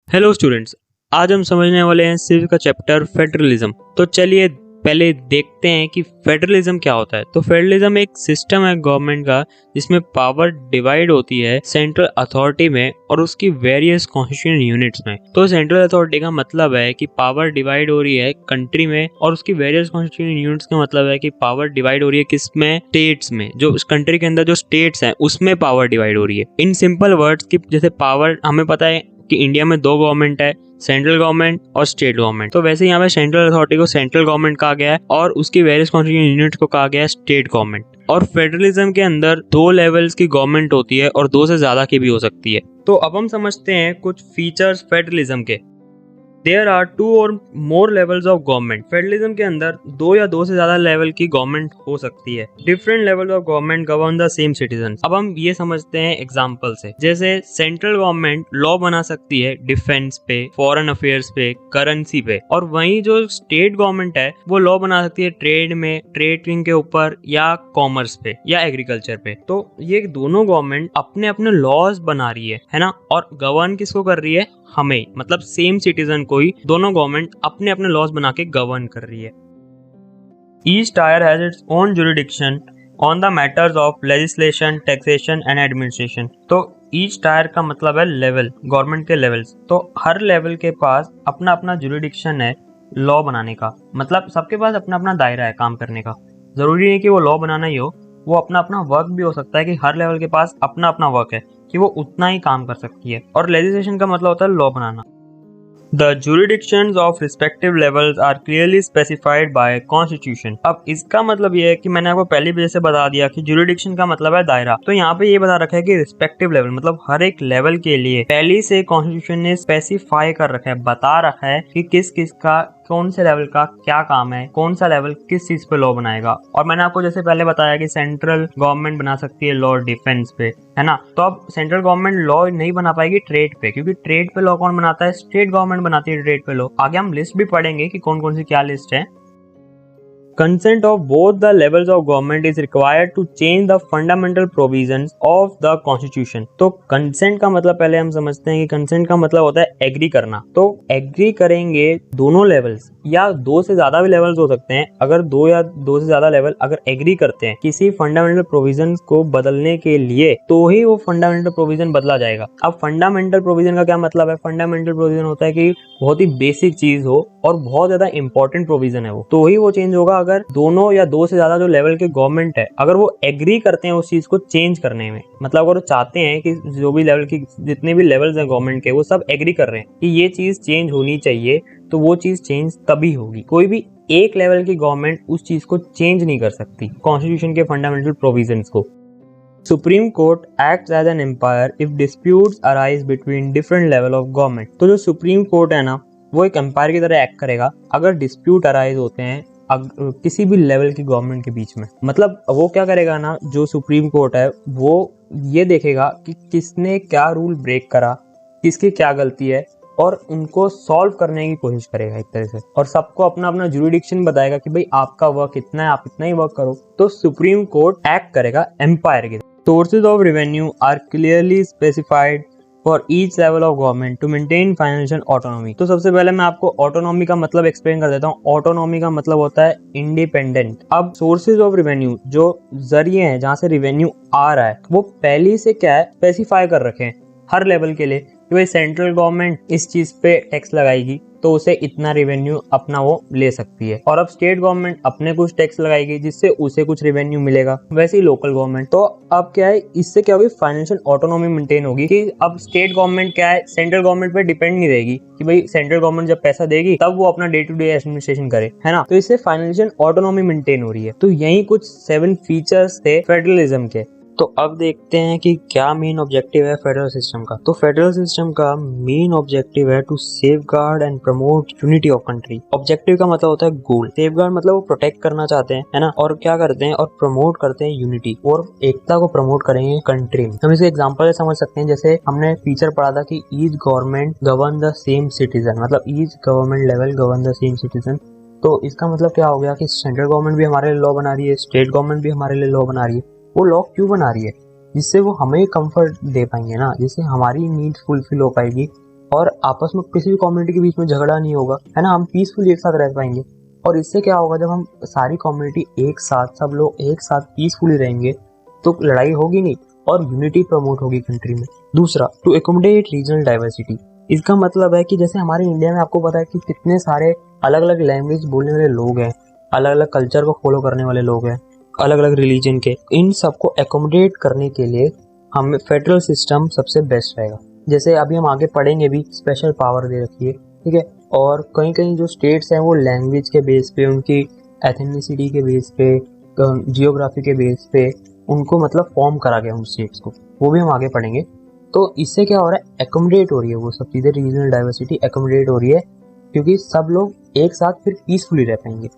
Hello students, आज हम समझने वाले हैं सिविल का चैप्टर फेडरलिज्म। तो चलिए पहले देखते हैं कि फेडरलिज्म क्या होता है। तो फेडरलिज्म एक सिस्टम है गवर्नमेंट का जिसमें पावर डिवाइड होती है सेंट्रल अथॉरिटी में और उसकी वेरियस कॉन्स्टिट्यूशन यूनिट्स में। तो सेंट्रल अथॉरिटी का मतलब है कि पावर डिवाइड हो रही है कंट्री में, और उसकी वेरियस कॉन्स्टिट्यूशन यूनिट्स का मतलब है कि पावर डिवाइड हो रही है किसमें, स्टेट्स में। जो उस कंट्री के अंदर जो स्टेट्स हैं उसमें पावर डिवाइड हो रही है। इन सिंपल वर्ड्स की जैसे पावर हमें पता है कि इंडिया में दो गवर्नमेंट है, सेंट्रल गवर्नमेंट और स्टेट गवर्नमेंट। तो वैसे यहाँ पे सेंट्रल अथॉरिटी को सेंट्रल गवर्नमेंट कहा गया है और उसकी वेरियस कॉन्स्टिट्यूशन यूनिट को कहा गया है स्टेट गवर्नमेंट। और फेडरलिज्म के अंदर दो लेवल्स की गवर्नमेंट होती है और दो से ज्यादा की भी हो सकती है। तो अब हम समझते हैं कुछ फीचर्स फेडरलिज्म के। There are two or more levels of government. Federalism के अंदर दो या दो से ज्यादा लेवल की गवर्नमेंट हो सकती है। Different levels of government govern the same citizens. अब हम ये समझते हैं एग्जाम्पल से। जैसे सेंट्रल गवर्नमेंट लॉ बना सकती है डिफेंस पे, फॉरेन अफेयर्स पे, करेंसी पे, और वहीं जो स्टेट गवर्नमेंट है वो लॉ बना सकती है ट्रेड में, ट्रेडिंग के ऊपर, या कॉमर्स पे, या एग्रीकल्चर पे। तो ये दोनों गवर्नमेंट अपने अपने लॉज बना रही है ना, और गवर्न किसको कर रही है, हमें, मतलब सेम सिटीजन को ही दोनों गवर्नमेंट अपने अपने लॉज बना के गवर्न कर रही है। Each tier has its own jurisdiction on the matters of legislation, taxation and administration. तो ईच टायर का मतलब है लेवल, गवर्नमेंट के लेवल्स। तो हर लेवल के पास अपना अपना जुरिडिक्शन है लॉ बनाने का, मतलब सबके पास अपना अपना दायरा है काम करने का। जरूरी नहीं कि वो लॉ बनाना ही हो, वो अपना अपना वर्क भी हो सकता है कि हर लेवल के पास अपना अपना वर्क है कि वो उतना ही काम कर सकती है। और लेजिस्लेशन का मतलब होता है law banana. The jurisdictions of respective levels are clearly specified by Constitution. अब इसका मतलब ये है कि मैंने आपको पहले भी जैसे बता दिया कि jurisdiction का मतलब है दायरा। तो यहाँ पे ये बता रखा है कि respective level मतलब हर एक लेवल के लिए पहले से Constitution ने स्पेसिफाई कर रखा है, बता रखा है कि किस किस का कौन से लेवल का क्या काम है, कौन सा लेवल किस चीज पे लॉ बनाएगा। और मैंने आपको जैसे पहले बताया कि सेंट्रल गवर्नमेंट बना सकती है लॉ डिफेंस पे, है ना। तो अब सेंट्रल गवर्नमेंट लॉ नहीं बना पाएगी ट्रेड पे, क्योंकि ट्रेड पे लॉ कौन बनाता है, स्टेट गवर्नमेंट बनाती है ट्रेड पे लॉ। आगे हम लिस्ट भी पढ़ेंगे कि कौन कौन सी क्या लिस्ट है। Consent of both the levels of government is required to change the fundamental provisions of the constitution. तो consent का मतलब पहले हम समझते हैं कि consent का मतलब होता है एग्री करना। तो एग्री करेंगे दोनों लेवल्स, या दो से ज्यादा भी लेवल्स हो सकते हैं। अगर दो या दो से ज्यादा लेवल अगर एग्री करते हैं किसी फंडामेंटल प्रोविजन को बदलने के लिए, तो ही वो फंडामेंटल प्रोविजन बदला जाएगा। अब फंडामेंटल प्रोविजन का क्या मतलब है, फंडामेंटल प्रोविजन होता है कि बहुत ही बेसिक चीज हो और बहुत ज्यादा इंपॉर्टेंट प्रोविजन है वो, तो ही वो चेंज होगा अगर दोनों या दो से ज्यादा जो लेवल के गवर्नमेंट है अगर वो एग्री करते हैं उस चीज को चेंज करने में। मतलब अगर वो चाहते हैं कि जो भी लेवल की जितने भी लेवल्स हैं गवर्नमेंट के वो सब एग्री कर रहे हैं कि ये चीज चेंज होनी चाहिए, तो वो चीज चेंज तभी होगी। कोई भी एक लेवल की गवर्नमेंट उस चीज को चेंज नहीं कर सकती कॉन्स्टिट्यूशन के फंडामेंटल प्रोविजंस को। Supreme court acts as an umpire if disputes arise between different level of government. तो जो सुप्रीम कोर्ट है ना, वो एक एम्पायर की तरह एक्ट करेगा अगर डिस्प्यूट अराइज होते हैं किसी भी लेवल की गवर्नमेंट के बीच में। मतलब वो क्या करेगा ना, जो सुप्रीम कोर्ट है वो ये देखेगा कि किसने क्या रूल ब्रेक करा, किसकी क्या गलती है, और उनको सॉल्व करने की कोशिश करेगा एक तरह से। और सबको अपना अपना जुरिडिक्शन बताएगा कि भाई आपका वर्क इतना है, आप इतना ही वर्क करो। तो सुप्रीम कोर्ट एक्ट करेगा एम्पायर की तरह। Sources of revenue are clearly specified for each level of government to maintain financial autonomy. तो सबसे पहले मैं आपको ऑटोनॉमी का मतलब एक्सप्लेन कर देता हूँ। ऑटोनॉमी का मतलब होता है इंडिपेंडेंट। अब सोर्सेज ऑफ रेवेन्यू जो जरिए हैं जहाँ से रेवेन्यू आ रहा है वो पहले से क्या है स्पेसिफाई कर रखे हैं हर लेवल के लिए कि भाई सेंट्रल गवर्नमेंट इस चीज पे टैक्स लगाएगी तो उसे इतना रेवेन्यू अपना वो ले सकती है, और अब स्टेट गवर्नमेंट अपने कुछ टैक्स लगाएगी जिससे उसे कुछ रेवेन्यू मिलेगा, वैसे ही लोकल गवर्नमेंट। तो अब क्या है, इससे क्या होगी, फाइनेंशियल ऑटोनॉमी मेंटेन होगी कि अब स्टेट गवर्नमेंट क्या है सेंट्रल गवर्नमेंट पे डिपेंड नहीं रहेगी कि भाई सेंट्रल गवर्नमेंट जब पैसा देगी तब वो अपना डे टू डे एडमिनिस्ट्रेशन करे, है ना। तो इससे फाइनेंशियल ऑटोनॉमी मेंटेन हो रही है। तो यही कुछ 7 फीचर्स थे फेडरलिज्म के। तो अब देखते हैं कि क्या मेन ऑब्जेक्टिव है फेडरल सिस्टम का। तो फेडरल सिस्टम का मेन ऑब्जेक्टिव है to safeguard and promote unity of country. Objective का मतलब होता है गोल, सेफगार्ड मतलब वो प्रोटेक्ट करना चाहते हैं, है ना, और क्या करते हैं, और प्रमोट करते हैं यूनिटी और एकता को प्रमोट करेंगे कंट्री में। हम इसे एग्जांपल से समझ सकते हैं, जैसे हमने फीचर पढ़ा था कि each government govern the same citizen, मतलब each government level govern the same citizen. तो इसका मतलब क्या हो गया कि सेंट्रल गवर्नमेंट भी हमारे लिए लॉ बना रही है, स्टेट गवर्नमेंट भी हमारे लिए लॉ बना रही है। वो लॉ क्यों बना रही है, जिससे वो हमें कंफर्ट दे पाएंगे ना, जिससे हमारी नीड फुलफिल हो पाएगी और आपस में किसी भी कम्युनिटी के बीच में झगड़ा नहीं होगा, है ना, हम पीसफुली एक साथ रह पाएंगे। और इससे क्या होगा, जब हम सारी कम्युनिटी एक साथ, सब लोग एक साथ पीसफुली रहेंगे तो लड़ाई होगी नहीं और यूनिटी प्रमोट होगी कंट्री में। दूसरा, टू एकोमोडेट रीजनल डाइवर्सिटी। इसका मतलब है कि जैसे हमारे इंडिया में आपको पता है कि कितने सारे अलग अलग लैंग्वेज बोलने वाले लोग हैं, अलग अलग कल्चर को फॉलो करने वाले लोग हैं, अलग अलग रिलीजन के। इन सबको एकोमोडेट करने के लिए हमें फेडरल सिस्टम सबसे बेस्ट रहेगा। जैसे अभी हम आगे पढ़ेंगे भी, स्पेशल पावर दे रखी है, ठीक है। और कहीं कहीं जो स्टेट्स हैं वो लैंग्वेज के बेस पे, उनकी एथनिसिटी के बेस पे, जियोग्राफी के बेस पे उनको मतलब फॉर्म करा गया उन स्टेट्स को, वो भी हम आगे पढ़ेंगे। तो इससे क्या हो रहा है, एकोमोडेट हो रही है वो सब चीज़ें, रीजनल डाइवर्सिटी एकोमोडेट हो रही है, क्योंकि सब लोग एक साथ फिर पीसफुली रह पाएंगे।